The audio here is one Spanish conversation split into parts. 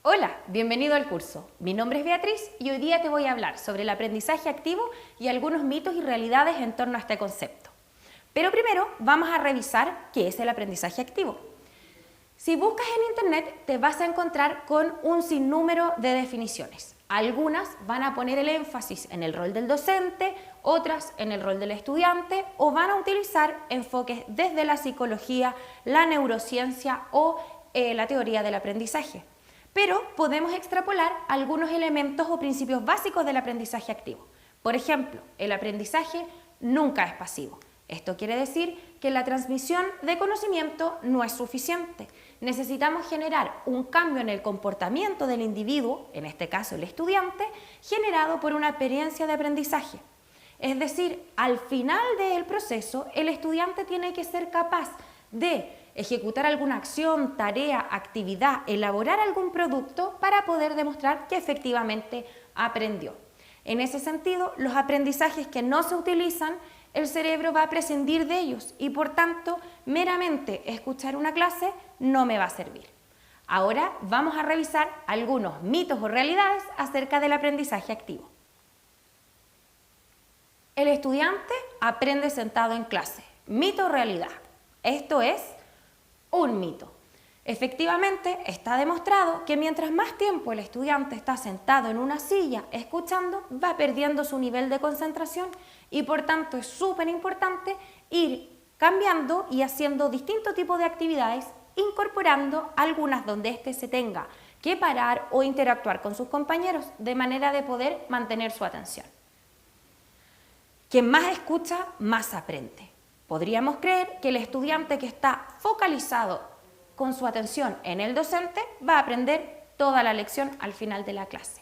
Hola, bienvenido al curso. Mi nombre es Beatriz y hoy día te voy a hablar sobre el aprendizaje activo y algunos mitos y realidades en torno a este concepto. Pero primero vamos a revisar qué es el aprendizaje activo. Si buscas en internet te vas a encontrar con un sinnúmero de definiciones. Algunas van a poner el énfasis en el rol del docente, otras en el rol del estudiante o van a utilizar enfoques desde la psicología, la neurociencia o la teoría del aprendizaje. Pero podemos extrapolar algunos elementos o principios básicos del aprendizaje activo. Por ejemplo, el aprendizaje nunca es pasivo. Esto quiere decir que la transmisión de conocimiento no es suficiente. Necesitamos generar un cambio en el comportamiento del individuo, en este caso el estudiante, generado por una experiencia de aprendizaje. Es decir, al final del proceso, el estudiante tiene que ser capaz de ejecutar alguna acción, tarea, actividad, elaborar algún producto para poder demostrar que efectivamente aprendió. En ese sentido, los aprendizajes que no se utilizan, el cerebro va a prescindir de ellos y por tanto, meramente escuchar una clase no me va a servir. Ahora vamos a revisar algunos mitos o realidades acerca del aprendizaje activo. El estudiante aprende sentado en clase. Mito o realidad. Esto es un mito. Efectivamente, está demostrado que mientras más tiempo el estudiante está sentado en una silla escuchando, va perdiendo su nivel de concentración y por tanto es súper importante ir cambiando y haciendo distintos tipos de actividades, incorporando algunas donde éste se tenga que parar o interactuar con sus compañeros de manera de poder mantener su atención. Quien más escucha, más aprende. Podríamos creer que el estudiante que está focalizado con su atención en el docente va a aprender toda la lección al final de la clase.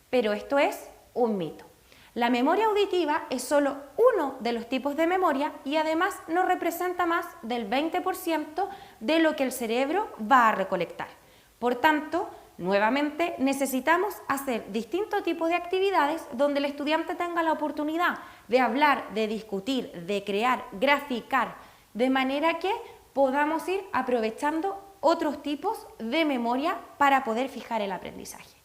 Pero esto es un mito. La memoria auditiva es solo uno de los tipos de memoria y además no representa más del 20% de lo que el cerebro va a recolectar. Por tanto, nuevamente necesitamos hacer distintos tipos de actividades donde el estudiante tenga la oportunidad de hablar, de discutir, de crear, graficar, de manera que podamos ir aprovechando otros tipos de memoria para poder fijar el aprendizaje.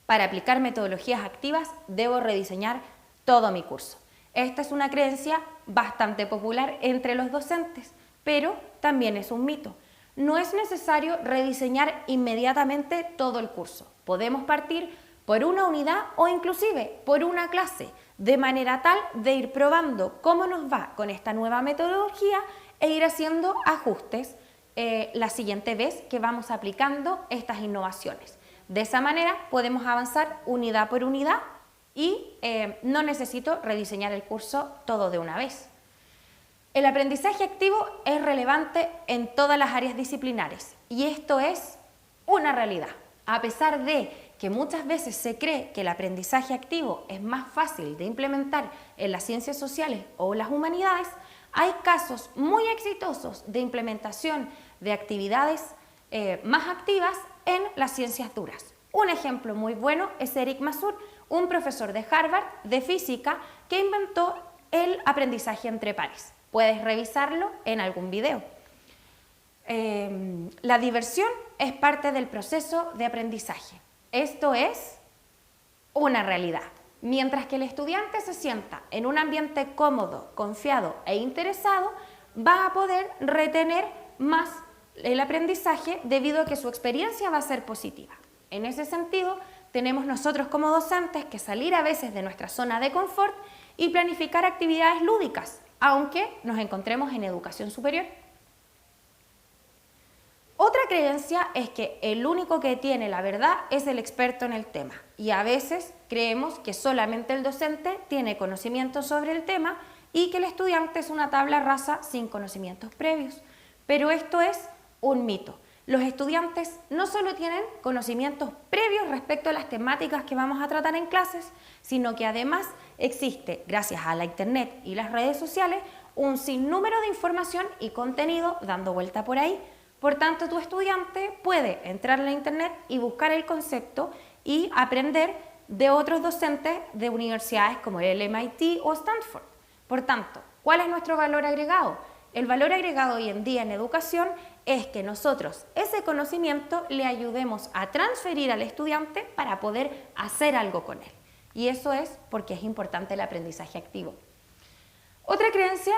Para aplicar metodologías activas debo rediseñar todo mi curso. Esta es una creencia bastante popular entre los docentes, pero también es un mito. No es necesario rediseñar inmediatamente todo el curso. Podemos partir por una unidad o inclusive por una clase, de manera tal de ir probando cómo nos va con esta nueva metodología e ir haciendo ajustes la siguiente vez que vamos aplicando estas innovaciones. De esa manera podemos avanzar unidad por unidad y no necesito rediseñar el curso todo de una vez. El aprendizaje activo es relevante en todas las áreas disciplinares y esto es una realidad. A pesar de que muchas veces se cree que el aprendizaje activo es más fácil de implementar en las ciencias sociales o las humanidades, hay casos muy exitosos de implementación de actividades más activas en las ciencias duras. Un ejemplo muy bueno es Eric Mazur, un profesor de Harvard de física que inventó el aprendizaje entre pares. Puedes revisarlo en algún video. La diversión es parte del proceso de aprendizaje. Esto es una realidad. Mientras que el estudiante se sienta en un ambiente cómodo, confiado e interesado, va a poder retener más el aprendizaje debido a que su experiencia va a ser positiva. En ese sentido, tenemos nosotros como docentes que salir a veces de nuestra zona de confort y planificar actividades lúdicas, aunque nos encontremos en educación superior. Otra creencia es que el único que tiene la verdad es el experto en el tema y a veces creemos que solamente el docente tiene conocimiento sobre el tema y que el estudiante es una tabla rasa sin conocimientos previos. Pero esto es un mito. Los estudiantes no solo tienen conocimientos previos respecto a las temáticas que vamos a tratar en clases, sino que además existe, gracias a la internet y las redes sociales, un sinnúmero de información y contenido dando vuelta por ahí. Por tanto, tu estudiante puede entrar en la internet y buscar el concepto y aprender de otros docentes de universidades como el MIT o Stanford. Por tanto, ¿cuál es nuestro valor agregado? El valor agregado hoy en día en educación es que nosotros ese conocimiento le ayudemos a transferir al estudiante para poder hacer algo con él. Y eso es porque es importante el aprendizaje activo. Otra creencia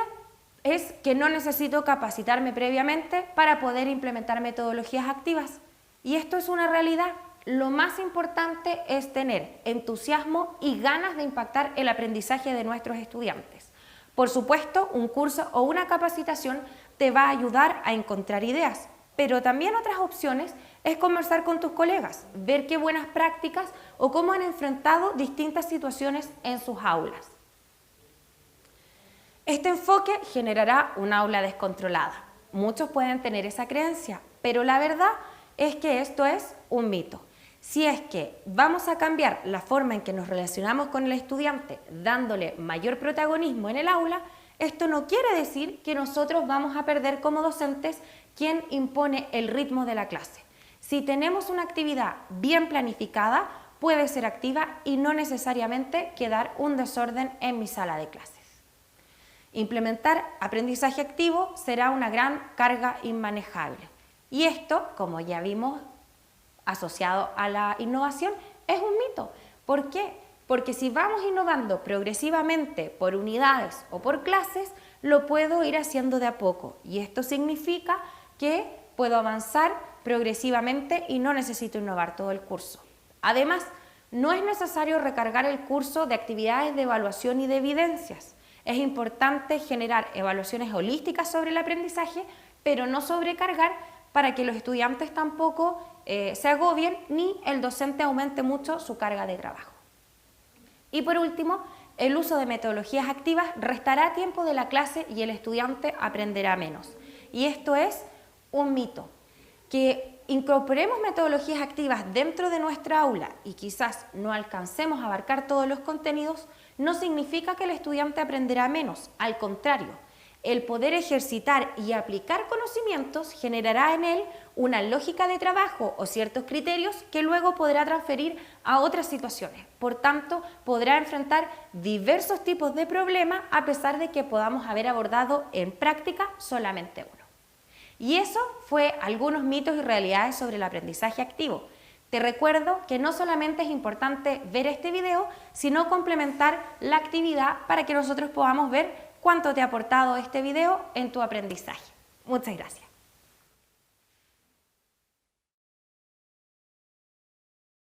es que no necesito capacitarme previamente para poder implementar metodologías activas. Y esto es una realidad. Lo más importante es tener entusiasmo y ganas de impactar el aprendizaje de nuestros estudiantes. Por supuesto, un curso o una capacitación te va a ayudar a encontrar ideas, pero también otras opciones es conversar con tus colegas, ver qué buenas prácticas o cómo han enfrentado distintas situaciones en sus aulas. Este enfoque generará un aula descontrolada. Muchos pueden tener esa creencia, pero la verdad es que esto es un mito. Si es que vamos a cambiar la forma en que nos relacionamos con el estudiante, dándole mayor protagonismo en el aula, esto no quiere decir que nosotros vamos a perder como docentes quien impone el ritmo de la clase. Si tenemos una actividad bien planificada, puede ser activa y no necesariamente quedar un desorden en mi sala de clases. Implementar aprendizaje activo será una gran carga inmanejable. Y esto, como ya vimos, asociado a la innovación, es un mito. ¿Por qué? Porque si vamos innovando progresivamente por unidades o por clases, lo puedo ir haciendo de a poco. Y esto significa que puedo avanzar progresivamente y no necesito innovar todo el curso. Además, no es necesario recargar el curso de actividades de evaluación y de evidencias. Es importante generar evaluaciones holísticas sobre el aprendizaje, pero no sobrecargar para que los estudiantes tampoco se agobien ni el docente aumente mucho su carga de trabajo. Y por último, el uso de metodologías activas restará tiempo de la clase y el estudiante aprenderá menos. Y esto es un mito. Que incorporemos metodologías activas dentro de nuestra aula y quizás no alcancemos a abarcar todos los contenidos, no significa que el estudiante aprenderá menos. Al contrario, el poder ejercitar y aplicar conocimientos generará en él una lógica de trabajo o ciertos criterios que luego podrá transferir a otras situaciones. Por tanto, podrá enfrentar diversos tipos de problemas a pesar de que podamos haber abordado en práctica solamente uno. Y eso fue algunos mitos y realidades sobre el aprendizaje activo. Te recuerdo que no solamente es importante ver este video, sino complementar la actividad para que nosotros podamos ver cuánto te ha aportado este video en tu aprendizaje. Muchas gracias.